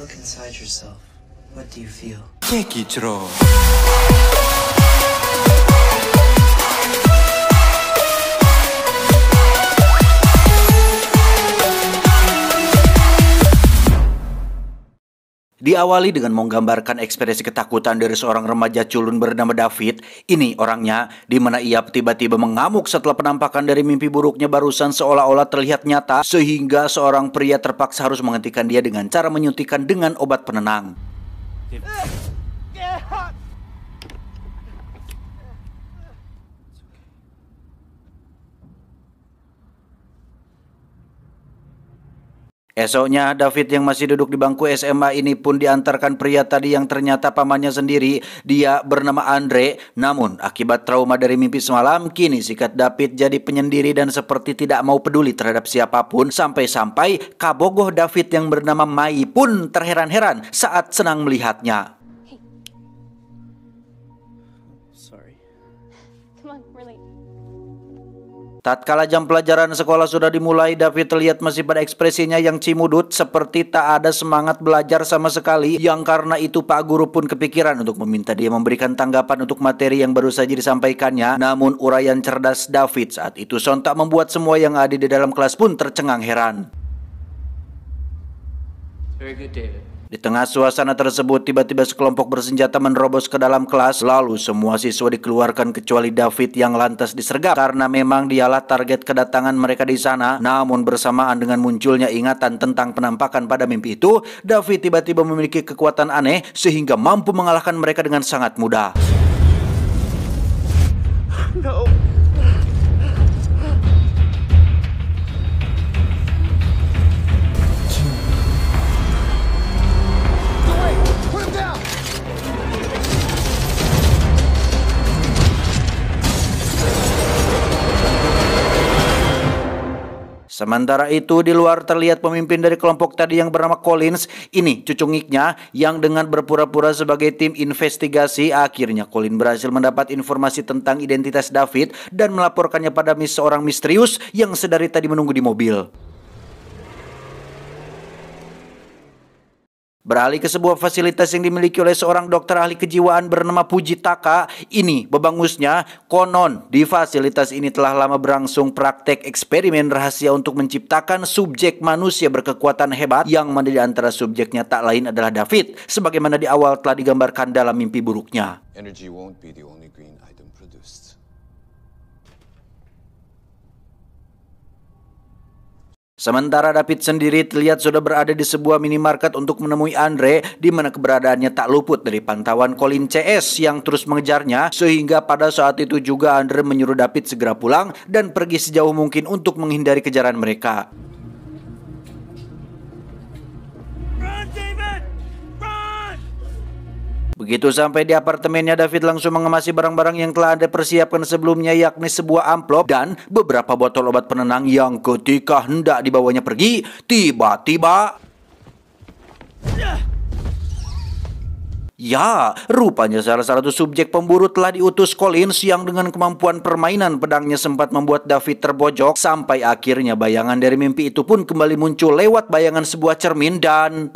Look inside yourself. What do you feel? Kekicro. Diawali dengan menggambarkan ekspresi ketakutan dari seorang remaja culun bernama David. Ini orangnya, di mana ia tiba-tiba mengamuk setelah penampakan dari mimpi buruknya barusan seolah-olah terlihat nyata, sehingga seorang pria terpaksa harus menghentikan dia dengan cara menyuntikkan dengan obat penenang. Esoknya, David yang masih duduk di bangku SMA ini pun diantarkan pria tadi yang ternyata pamannya sendiri. Dia bernama Andre. Namun, akibat trauma dari mimpi semalam, kini sikap David jadi penyendiri dan seperti tidak mau peduli terhadap siapapun. Sampai-sampai kabogoh David yang bernama Mai pun terheran-heran saat senang melihatnya. Sorry. Come on, we're late. Tatkala jam pelajaran sekolah sudah dimulai, David terlihat masih pada ekspresinya yang cimudut, seperti tak ada semangat belajar sama sekali. Yang karena itu Pak Guru pun kepikiran untuk meminta dia memberikan tanggapan untuk materi yang baru saja disampaikannya. Namun uraian cerdas David saat itu sontak membuat semua yang ada di dalam kelas pun tercengang heran. Very good, David. Di tengah suasana tersebut, tiba-tiba sekelompok bersenjata menerobos ke dalam kelas. Lalu semua siswa dikeluarkan kecuali David yang lantas disergap karena memang dialah target kedatangan mereka di sana. Namun bersamaan dengan munculnya ingatan tentang penampakan pada mimpi itu, David tiba-tiba memiliki kekuatan aneh sehingga mampu mengalahkan mereka dengan sangat mudah. No. Sementara itu di luar terlihat pemimpin dari kelompok tadi yang bernama Collins. Ini cucungiknya yang dengan berpura-pura sebagai tim investigasi. Akhirnya Collins berhasil mendapat informasi tentang identitas David dan melaporkannya pada seorang misterius yang sedari tadi menunggu di mobil. Beralih ke sebuah fasilitas yang dimiliki oleh seorang dokter ahli kejiwaan bernama Fujitaka. Ini bebangusnya, konon di fasilitas ini telah lama berlangsung praktek eksperimen rahasia untuk menciptakan subjek manusia berkekuatan hebat, yang mana di antara subjeknya tak lain adalah David, sebagaimana di awal telah digambarkan dalam mimpi buruknya. Energy won't be the only green item produced. Sementara David sendiri terlihat sudah berada di sebuah minimarket untuk menemui Andre, di mana keberadaannya tak luput dari pantauan Colin CS yang terus mengejarnya, sehingga pada saat itu juga Andre menyuruh David segera pulang dan pergi sejauh mungkin untuk menghindari kejaran mereka. Begitu sampai di apartemennya, David langsung mengemasi barang-barang yang telah Anda persiapkan sebelumnya, yakni sebuah amplop dan beberapa botol obat penenang yang ketika hendak dibawanya pergi, tiba-tiba... Ya, rupanya salah satu subjek pemburu telah diutus Collins yang dengan kemampuan permainan pedangnya sempat membuat David terbojok, sampai akhirnya bayangan dari mimpi itu pun kembali muncul lewat bayangan sebuah cermin dan...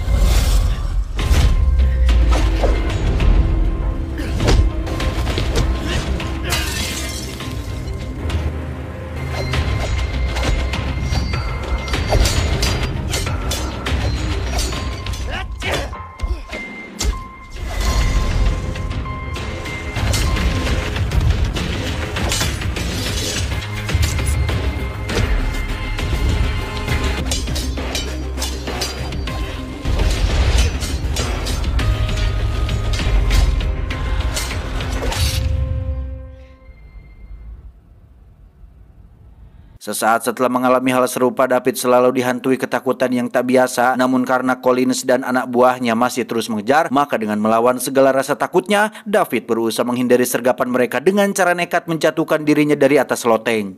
Sesaat setelah mengalami hal serupa, David selalu dihantui ketakutan yang tak biasa. Namun karena Collins dan anak buahnya masih terus mengejar, maka dengan melawan segala rasa takutnya, David berusaha menghindari sergapan mereka dengan cara nekat menjatuhkan dirinya dari atas loteng.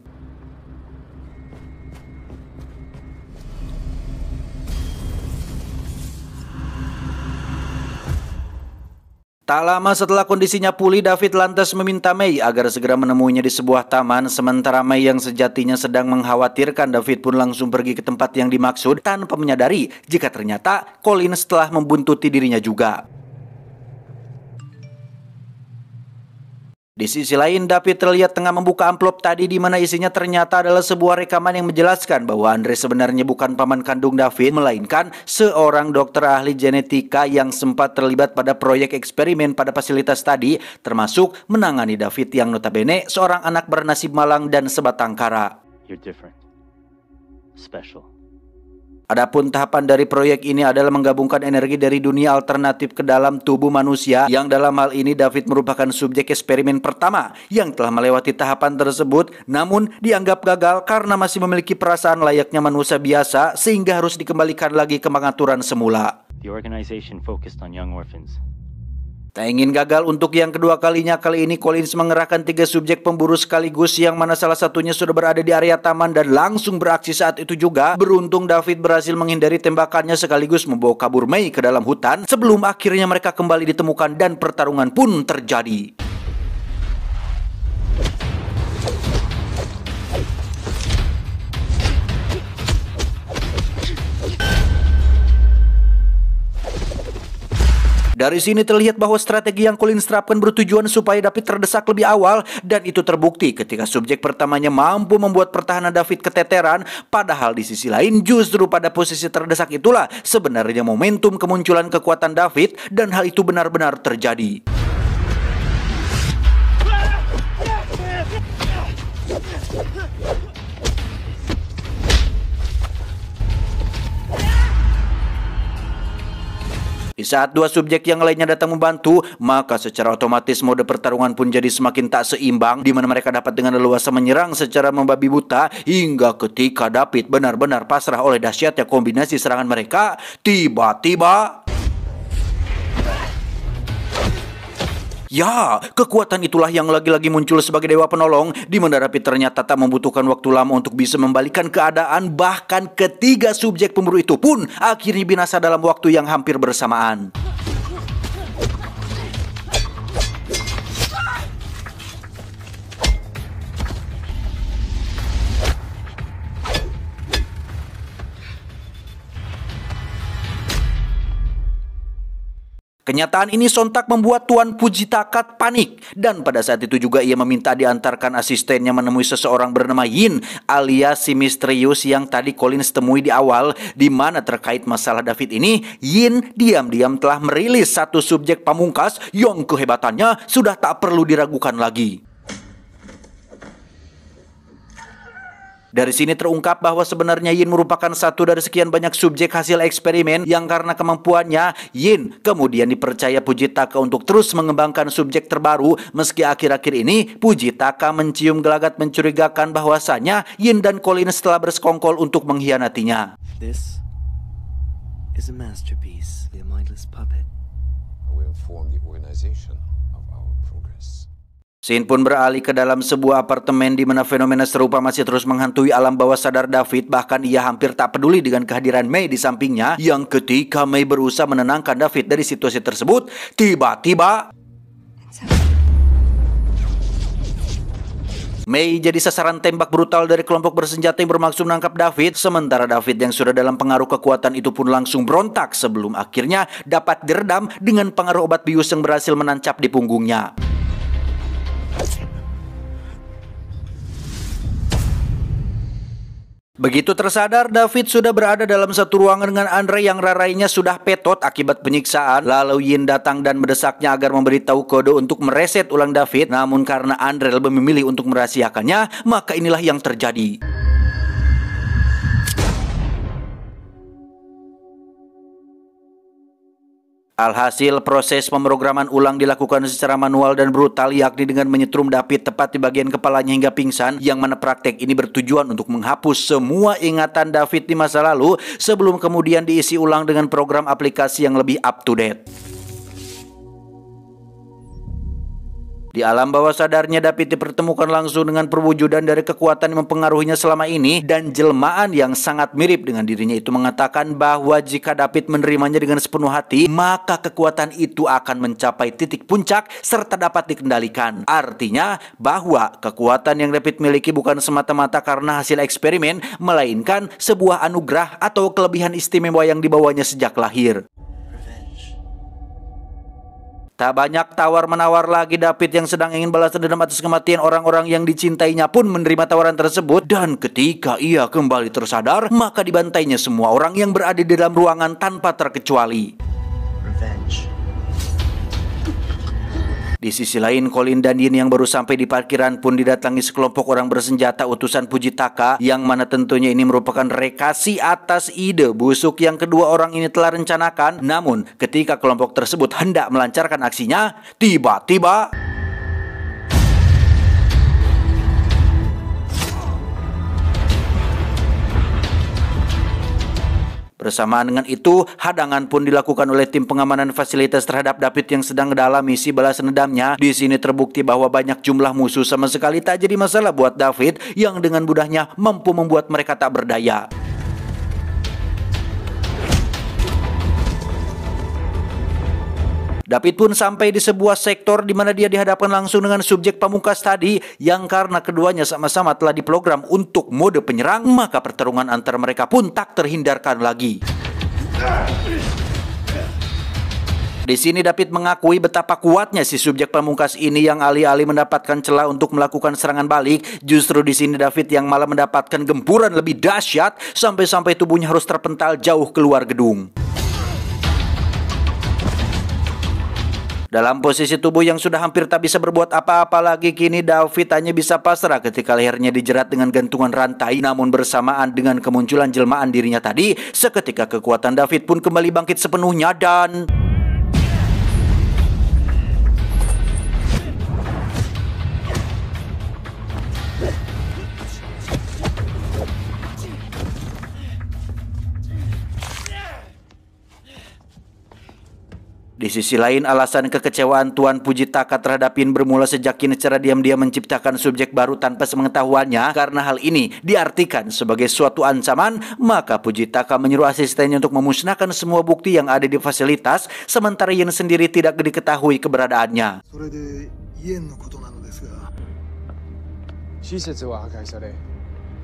Tak lama setelah kondisinya pulih, David lantas meminta May agar segera menemuinya di sebuah taman. Sementara May yang sejatinya sedang mengkhawatirkan, David pun langsung pergi ke tempat yang dimaksud tanpa menyadari jika ternyata Colin setelah membuntuti dirinya juga. Di sisi lain, David terlihat tengah membuka amplop tadi di mana isinya ternyata adalah sebuah rekaman yang menjelaskan bahwa Andre sebenarnya bukan paman kandung David, melainkan seorang dokter ahli genetika yang sempat terlibat pada proyek eksperimen pada fasilitas tadi, termasuk menangani David yang notabene seorang anak bernasib malang dan sebatang kara. You're different. Special. Adapun tahapan dari proyek ini adalah menggabungkan energi dari dunia alternatif ke dalam tubuh manusia, yang dalam hal ini David merupakan subjek eksperimen pertama yang telah melewati tahapan tersebut, namun dianggap gagal karena masih memiliki perasaan layaknya manusia biasa sehingga harus dikembalikan lagi ke pengaturan semula. The organization focused on young orphans. Tak ingin gagal untuk yang kedua kalinya, kali ini Collins mengerahkan 3 subjek pemburu sekaligus, yang mana salah satunya sudah berada di area taman dan langsung beraksi saat itu juga. Beruntung David berhasil menghindari tembakannya sekaligus membawa kabur May ke dalam hutan sebelum akhirnya mereka kembali ditemukan dan pertarungan pun terjadi. Dari sini terlihat bahwa strategi yang Collins terapkan bertujuan supaya David terdesak lebih awal, dan itu terbukti ketika subjek pertamanya mampu membuat pertahanan David keteteran. Padahal di sisi lain justru pada posisi terdesak itulah sebenarnya momentum kemunculan kekuatan David, dan hal itu benar-benar terjadi. Di saat 2 subjek yang lainnya datang membantu, maka secara otomatis mode pertarungan pun jadi semakin tak seimbang, di mana mereka dapat dengan leluasa menyerang secara membabi buta, hingga ketika David benar-benar pasrah oleh dahsyatnya kombinasi serangan mereka, tiba-tiba ya, kekuatan itulah yang lagi-lagi muncul sebagai dewa penolong, di mana David ternyata tak membutuhkan waktu lama untuk bisa membalikan keadaan. Bahkan ketiga subjek pemburu itu pun akhirnya binasa dalam waktu yang hampir bersamaan. Kenyataan ini sontak membuat Tuan Pujitakat panik, dan pada saat itu juga ia meminta diantarkan asistennya menemui seseorang bernama Yin, alias si misterius yang tadi Collins temui di awal, di mana terkait masalah David ini, Yin diam-diam telah merilis 1 subjek pamungkas yang kehebatannya sudah tak perlu diragukan lagi. Dari sini terungkap bahwa sebenarnya Yin merupakan satu dari sekian banyak subjek hasil eksperimen yang karena kemampuannya, Yin kemudian dipercaya Pujitaka untuk terus mengembangkan subjek terbaru, meski akhir-akhir ini Pujitaka mencium gelagat mencurigakan bahwasanya Yin dan Collins telah bersekongkol untuk mengkhianatinya. This is a masterpiece, the mindless puppet. I will inform the organization of our progress. Scene pun beralih ke dalam sebuah apartemen di mana fenomena serupa masih terus menghantui alam bawah sadar David. Bahkan ia hampir tak peduli dengan kehadiran May di sampingnya, yang ketika May berusaha menenangkan David dari situasi tersebut, tiba-tiba May jadi sasaran tembak brutal dari kelompok bersenjata yang bermaksud menangkap David. Sementara David yang sudah dalam pengaruh kekuatan itu pun langsung berontak sebelum akhirnya dapat diredam dengan pengaruh obat bius yang berhasil menancap di punggungnya. Begitu tersadar, David sudah berada dalam satu ruangan dengan Andre yang rarainya sudah petot akibat penyiksaan. Lalu Yin datang dan mendesaknya agar memberitahu kode untuk mereset ulang David. Namun karena Andre lebih memilih untuk merahasiakannya, maka inilah yang terjadi. Alhasil, proses pemrograman ulang dilakukan secara manual dan brutal, yakni dengan menyetrum David tepat di bagian kepalanya hingga pingsan, yang mana praktek ini bertujuan untuk menghapus semua ingatan David di masa lalu sebelum kemudian diisi ulang dengan program aplikasi yang lebih up to date. Di alam bawah sadarnya, David dipertemukan langsung dengan perwujudan dari kekuatan yang mempengaruhinya selama ini, dan jelmaan yang sangat mirip dengan dirinya itu mengatakan bahwa jika David menerimanya dengan sepenuh hati, maka kekuatan itu akan mencapai titik puncak serta dapat dikendalikan. Artinya bahwa kekuatan yang David miliki bukan semata-mata karena hasil eksperimen, melainkan sebuah anugerah atau kelebihan istimewa yang dibawanya sejak lahir. Tak banyak tawar-menawar lagi, David yang sedang ingin balas dendam atas kematian orang-orang yang dicintainya pun menerima tawaran tersebut, dan ketika ia kembali tersadar, maka dibantainya semua orang yang berada di dalam ruangan tanpa terkecuali. Revenge. Di sisi lain, Colin dan Yin yang baru sampai di parkiran pun didatangi sekelompok orang bersenjata utusan Fujitaka, yang mana tentunya ini merupakan rekasi atas ide busuk yang kedua orang ini telah rencanakan. Namun, ketika kelompok tersebut hendak melancarkan aksinya, tiba-tiba bersamaan dengan itu, hadangan pun dilakukan oleh tim pengamanan fasilitas terhadap David yang sedang dalam misi balas dendamnya. Di sini terbukti bahwa banyak jumlah musuh sama sekali tak jadi masalah buat David, yang dengan mudahnya mampu membuat mereka tak berdaya. David pun sampai di sebuah sektor di mana dia dihadapkan langsung dengan subjek pamungkas tadi, yang karena keduanya sama-sama telah diprogram untuk mode penyerang, maka pertarungan antara mereka pun tak terhindarkan lagi. Di sini David mengakui betapa kuatnya si subjek pamungkas ini, yang alih-alih mendapatkan celah untuk melakukan serangan balik, justru di sini David yang malah mendapatkan gempuran lebih dahsyat sampai-sampai tubuhnya harus terpental jauh keluar gedung. Dalam posisi tubuh yang sudah hampir tak bisa berbuat apa-apa lagi, kini David hanya bisa pasrah ketika lehernya dijerat dengan gantungan rantai. Namun bersamaan dengan kemunculan jelmaan dirinya tadi, seketika kekuatan David pun kembali bangkit sepenuhnya dan di sisi lain, alasan kekecewaan Tuan Fujitaka terhadap Yin bermula sejak Yin secara diam-diam menciptakan subjek baru tanpa sepengetahuannya. Karena hal ini diartikan sebagai suatu ancaman, maka Fujitaka menyuruh asistennya untuk memusnahkan semua bukti yang ada di fasilitas, sementara Yin sendiri tidak diketahui keberadaannya.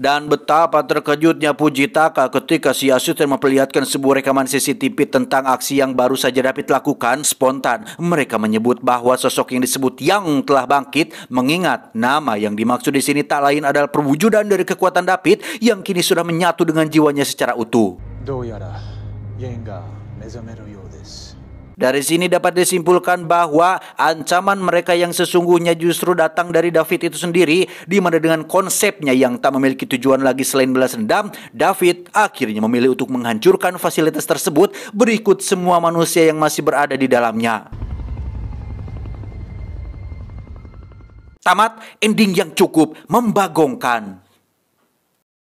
Dan betapa terkejutnya Fujitaka ketika si asisten memperlihatkan sebuah rekaman CCTV tentang aksi yang baru saja David lakukan. Spontan mereka menyebut bahwa sosok yang disebut Yang telah bangkit, mengingat nama yang dimaksud di sini tak lain adalah perwujudan dari kekuatan David yang kini sudah menyatu dengan jiwanya secara utuh. Dari sini dapat disimpulkan bahwa ancaman mereka yang sesungguhnya justru datang dari David itu sendiri, di mana dengan konsepnya yang tak memiliki tujuan lagi selain balas dendam, David akhirnya memilih untuk menghancurkan fasilitas tersebut berikut semua manusia yang masih berada di dalamnya. Tamat ending yang cukup membagongkan.